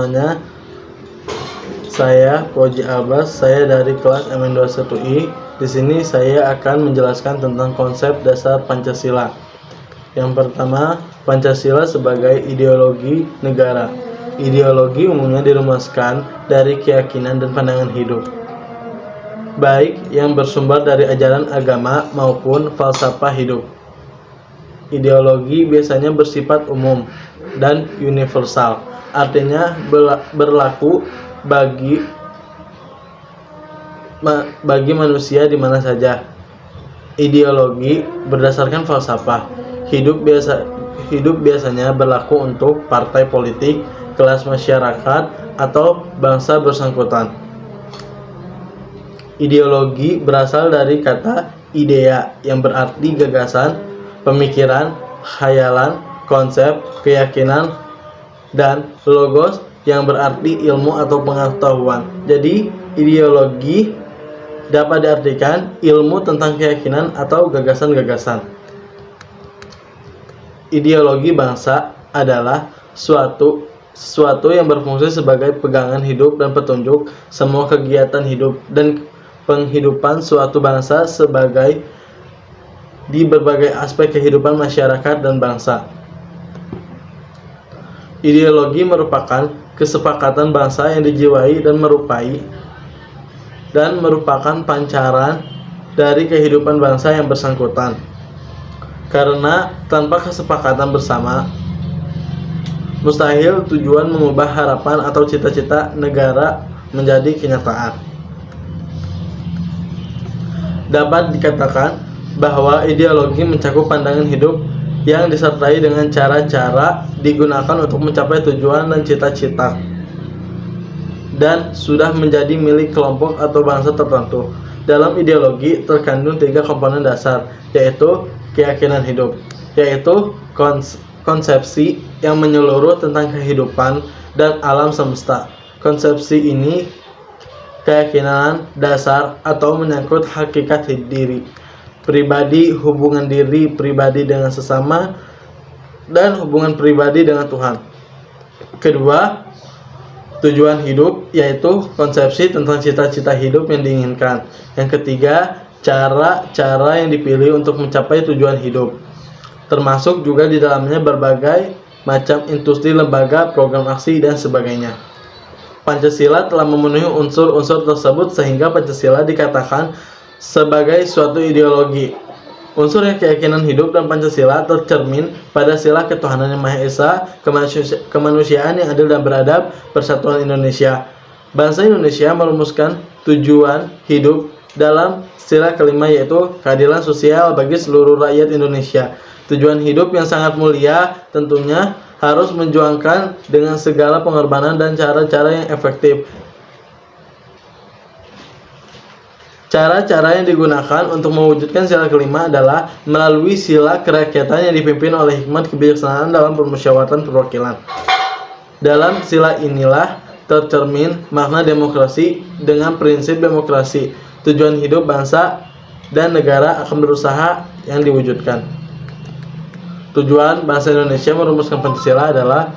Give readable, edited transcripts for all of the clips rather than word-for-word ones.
semuanya. Saya Koji Albas, saya dari kelas MN21I. Di sini saya akan menjelaskan tentang konsep dasar Pancasila. Yang pertama, Pancasila sebagai ideologi negara. Ideologi umumnya dirumuskan dari keyakinan dan pandangan hidup, baik yang bersumber dari ajaran agama maupun falsafah hidup. Ideologi biasanya bersifat umum dan universal, artinya berlaku bagi manusia di mana saja. Ideologi berdasarkan falsafah hidup biasanya berlaku untuk partai politik, kelas masyarakat, atau bangsa bersangkutan. Ideologi berasal dari kata idea yang berarti gagasan, pemikiran, khayalan, konsep, keyakinan, dan logos yang berarti ilmu atau pengetahuan. Jadi, ideologi dapat diartikan ilmu tentang keyakinan atau gagasan-gagasan. Ideologi bangsa adalah sesuatu yang berfungsi sebagai pegangan hidup dan petunjuk semua kegiatan hidup dan penghidupan suatu bangsa di berbagai aspek kehidupan masyarakat dan bangsa. Ideologi merupakan kesepakatan bangsa yang dijiwai dan merupakan pancaran dari kehidupan bangsa yang bersangkutan. Karena tanpa kesepakatan bersama, mustahil tujuan mengubah harapan atau cita-cita negara menjadi kenyataan. Dapat dikatakan bahwa ideologi mencakup pandangan hidup yang disertai dengan cara-cara digunakan untuk mencapai tujuan dan cita-cita, dan sudah menjadi milik kelompok atau bangsa tertentu. Dalam ideologi terkandung 3 komponen dasar, yaitu keyakinan hidup, yaitu konsepsi yang menyeluruh tentang kehidupan dan alam semesta. Konsepsi ini keyakinan dasar atau menyangkut hakikat diri pribadi, hubungan diri pribadi dengan sesama, dan hubungan pribadi dengan Tuhan. Kedua, tujuan hidup, yaitu konsepsi tentang cita-cita hidup yang diinginkan. Yang ketiga, cara-cara yang dipilih untuk mencapai tujuan hidup, termasuk juga di dalamnya berbagai macam industri, lembaga, program aksi, dan sebagainya. Pancasila telah memenuhi unsur-unsur tersebut sehingga Pancasila dikatakan sebagai suatu ideologi. Unsur keyakinan hidup dan Pancasila tercermin pada sila ketuhanan yang Maha Esa, kemanusiaan yang adil dan beradab, persatuan Indonesia. Bangsa Indonesia merumuskan tujuan hidup dalam sila kelima, yaitu keadilan sosial bagi seluruh rakyat Indonesia. Tujuan hidup yang sangat mulia tentunya harus menjuangkan dengan segala pengorbanan dan cara-cara yang efektif. Cara-cara yang digunakan untuk mewujudkan sila kelima adalah melalui sila kerakyatan yang dipimpin oleh hikmat kebijaksanaan dalam permusyawaratan perwakilan. Dalam sila inilah tercermin makna demokrasi dengan prinsip demokrasi. Tujuan hidup bangsa dan negara akan berusaha yang diwujudkan. Tujuan bangsa Indonesia merumuskan Pancasila adalah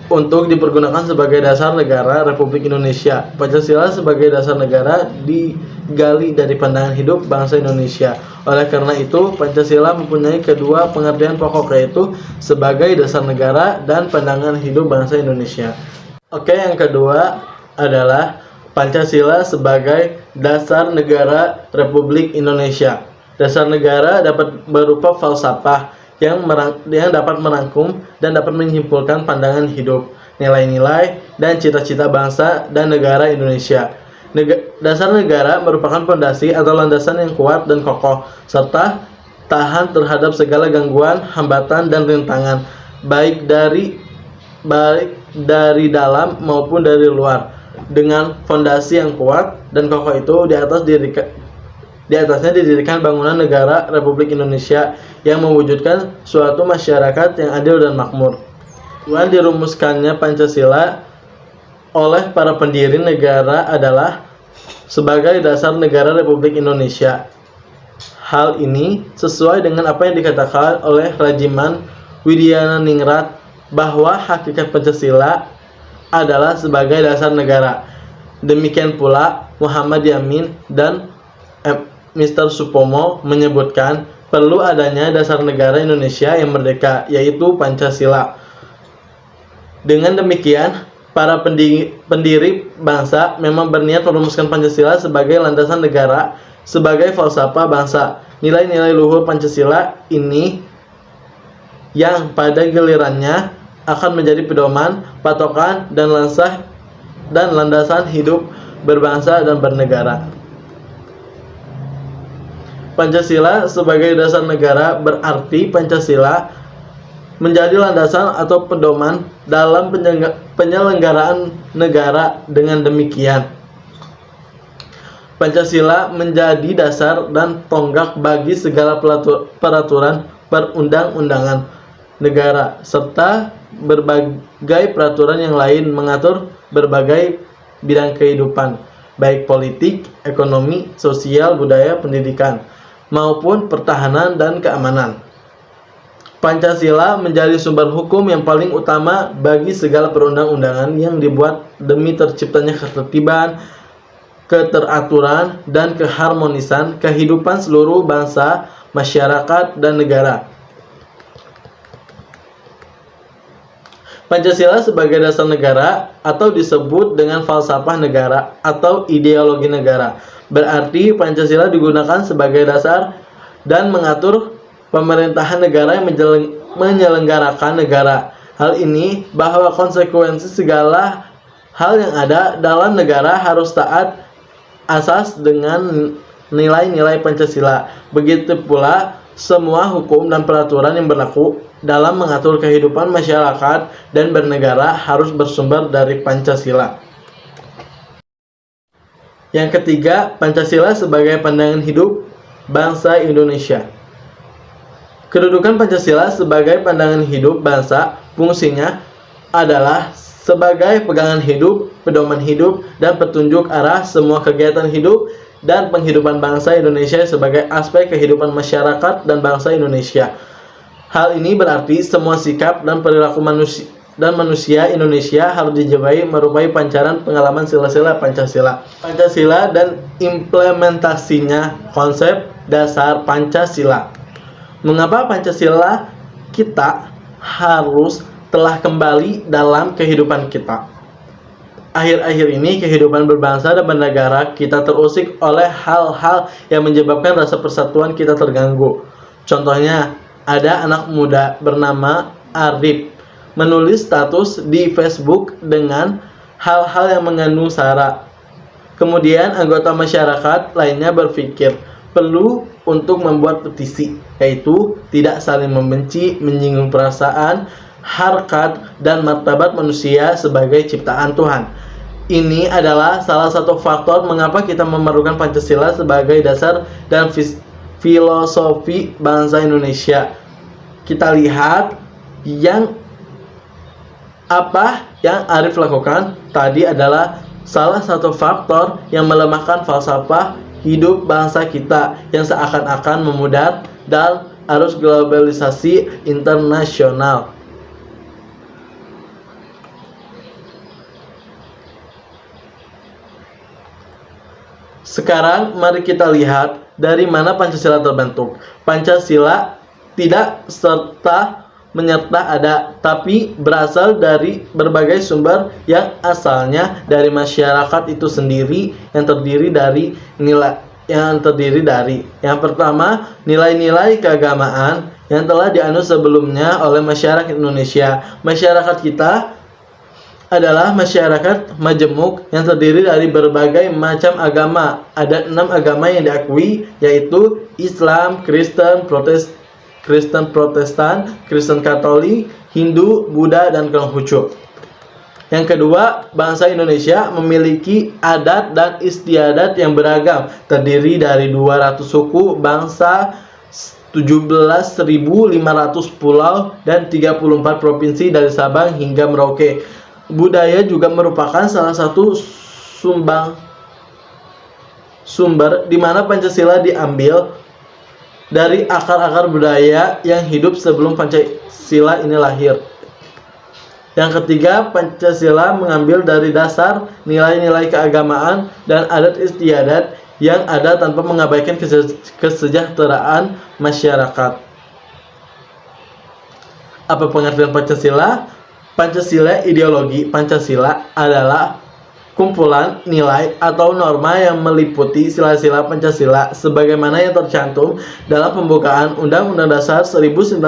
untuk dipergunakan sebagai dasar negara Republik Indonesia. Pancasila sebagai dasar negara digali dari pandangan hidup bangsa Indonesia. Oleh karena itu, Pancasila mempunyai kedua pengertian pokok, yaitu sebagai dasar negara dan pandangan hidup bangsa Indonesia. Oke, yang kedua adalah Pancasila sebagai dasar negara Republik Indonesia. Dasar negara dapat berupa falsafah yang dapat merangkum dan dapat menyimpulkan pandangan hidup, nilai-nilai, dan cita-cita bangsa dan negara Indonesia. Dasar negara merupakan fondasi atau landasan yang kuat dan kokoh, serta tahan terhadap segala gangguan, hambatan, dan rintangan, baik dari dalam maupun dari luar. Dengan fondasi yang kuat dan kokoh itu, di atasnya didirikan bangunan negara Republik Indonesia yang mewujudkan suatu masyarakat yang adil dan makmur. Tujuan dirumuskannya Pancasila oleh para pendiri negara adalah sebagai dasar negara Republik Indonesia. Hal ini sesuai dengan apa yang dikatakan oleh Rajiman Widyaningrat bahwa hakikat Pancasila adalah sebagai dasar negara. Demikian pula Muhammad Yamin dan Mr. Supomo menyebutkan perlu adanya dasar negara Indonesia yang merdeka, yaitu Pancasila. Dengan demikian, para pendiri bangsa memang berniat merumuskan Pancasila sebagai landasan negara, sebagai falsafah bangsa. Nilai-nilai luhur Pancasila ini yang pada gilirannya akan menjadi pedoman, patokan, dan landasan hidup berbangsa dan bernegara. Pancasila sebagai dasar negara berarti Pancasila menjadi landasan atau pedoman dalam penyelenggaraan negara. Dengan demikian, Pancasila menjadi dasar dan tonggak bagi segala peraturan perundang-undangan negara, serta berbagai peraturan yang lain mengatur berbagai bidang kehidupan, baik politik, ekonomi, sosial, budaya, pendidikan, maupun pertahanan dan keamanan. Pancasila menjadi sumber hukum yang paling utama bagi segala perundang-undangan yang dibuat demi terciptanya ketertiban, keteraturan, dan keharmonisan kehidupan seluruh bangsa, masyarakat, dan negara. Pancasila sebagai dasar negara atau disebut dengan falsafah negara atau ideologi negara. Berarti Pancasila digunakan sebagai dasar dan mengatur pemerintahan negara yang menyelenggarakan negara. Hal ini bahwa konsekuensi segala hal yang ada dalam negara harus taat asas dengan nilai-nilai Pancasila. Begitu pula semua hukum dan peraturan yang berlaku dalam mengatur kehidupan masyarakat dan bernegara harus bersumber dari Pancasila. Yang ketiga, Pancasila sebagai pandangan hidup bangsa Indonesia. Kedudukan Pancasila sebagai pandangan hidup bangsa fungsinya adalah sebagai pegangan hidup, pedoman hidup, dan petunjuk arah semua kegiatan hidup dan penghidupan bangsa Indonesia sebagai aspek kehidupan masyarakat dan bangsa Indonesia. Hal ini berarti semua sikap dan perilaku manusia Indonesia harus dijawai merupai pancaran pengalaman sila-sila Pancasila. Pancasila dan implementasinya, konsep dasar Pancasila. Mengapa Pancasila kita harus telah kembali dalam kehidupan kita? Akhir-akhir ini kehidupan berbangsa dan bernegara kita terusik oleh hal-hal yang menyebabkan rasa persatuan kita terganggu. Contohnya, ada anak muda bernama Arif menulis status di Facebook dengan hal-hal yang mengandung sara. Kemudian anggota masyarakat lainnya berpikir perlu untuk membuat petisi, yaitu tidak saling membenci, menyinggung perasaan, harkat, dan martabat manusia sebagai ciptaan Tuhan. Ini adalah salah satu faktor mengapa kita memerlukan Pancasila sebagai dasar dan filosofi bangsa Indonesia. Kita lihat apa yang Arif lakukan tadi adalah salah satu faktor yang melemahkan falsafah hidup bangsa kita yang seakan-akan memudar dan arus globalisasi internasional. Sekarang mari kita lihat dari mana Pancasila terbentuk. Pancasila tidak serta menyerta ada, tapi berasal dari berbagai sumber yang asalnya dari masyarakat itu sendiri yang terdiri dari yang pertama, nilai-nilai keagamaan yang telah dianut sebelumnya oleh masyarakat Indonesia. Masyarakat kita adalah masyarakat majemuk yang terdiri dari berbagai macam agama. Ada 6 agama yang diakui, yaitu Islam, Kristen Protestan, Kristen Katolik, Hindu, Buddha, dan Konghucu. Yang kedua, bangsa Indonesia memiliki adat dan istiadat yang beragam, terdiri dari 200 suku, bangsa, 17.500 pulau, dan 34 provinsi dari Sabang hingga Merauke. Budaya juga merupakan salah satu sumber di mana Pancasila diambil dari akar-akar budaya yang hidup sebelum Pancasila ini lahir. Yang ketiga, Pancasila mengambil dari dasar nilai-nilai keagamaan dan adat istiadat yang ada tanpa mengabaikan kesejahteraan masyarakat. Apa pengertian Pancasila? Pancasila, ideologi Pancasila adalah kumpulan nilai atau norma yang meliputi sila-sila Pancasila sebagaimana yang tercantum dalam pembukaan Undang-Undang Dasar 1945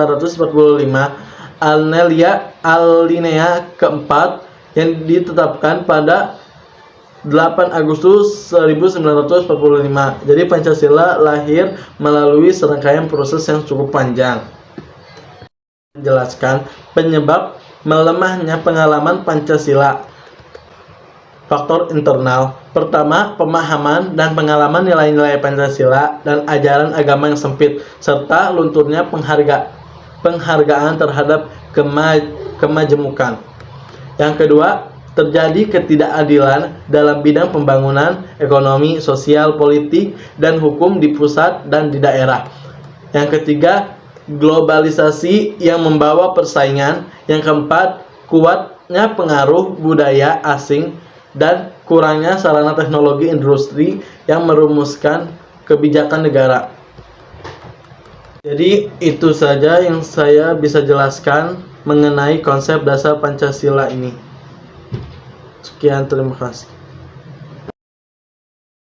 alinea keempat yang ditetapkan pada 8 Agustus 1945. Jadi Pancasila lahir melalui serangkaian proses yang cukup panjang. Menjelaskan penyebab melemahnya pengalaman Pancasila. Faktor internal. Pertama, pemahaman dan pengalaman nilai-nilai Pancasila dan ajaran agama yang sempit, serta lunturnya penghargaan terhadap kemajemukan. Yang kedua, terjadi ketidakadilan dalam bidang pembangunan, ekonomi, sosial, politik, dan hukum di pusat dan di daerah. Yang ketiga, globalisasi yang membawa persaingan. Yang keempat, kuatnya pengaruh budaya asing dan kurangnya sarana teknologi industri yang merumuskan kebijakan negara. Jadi itu saja yang saya bisa jelaskan mengenai konsep dasar Pancasila ini. Sekian, terima kasih.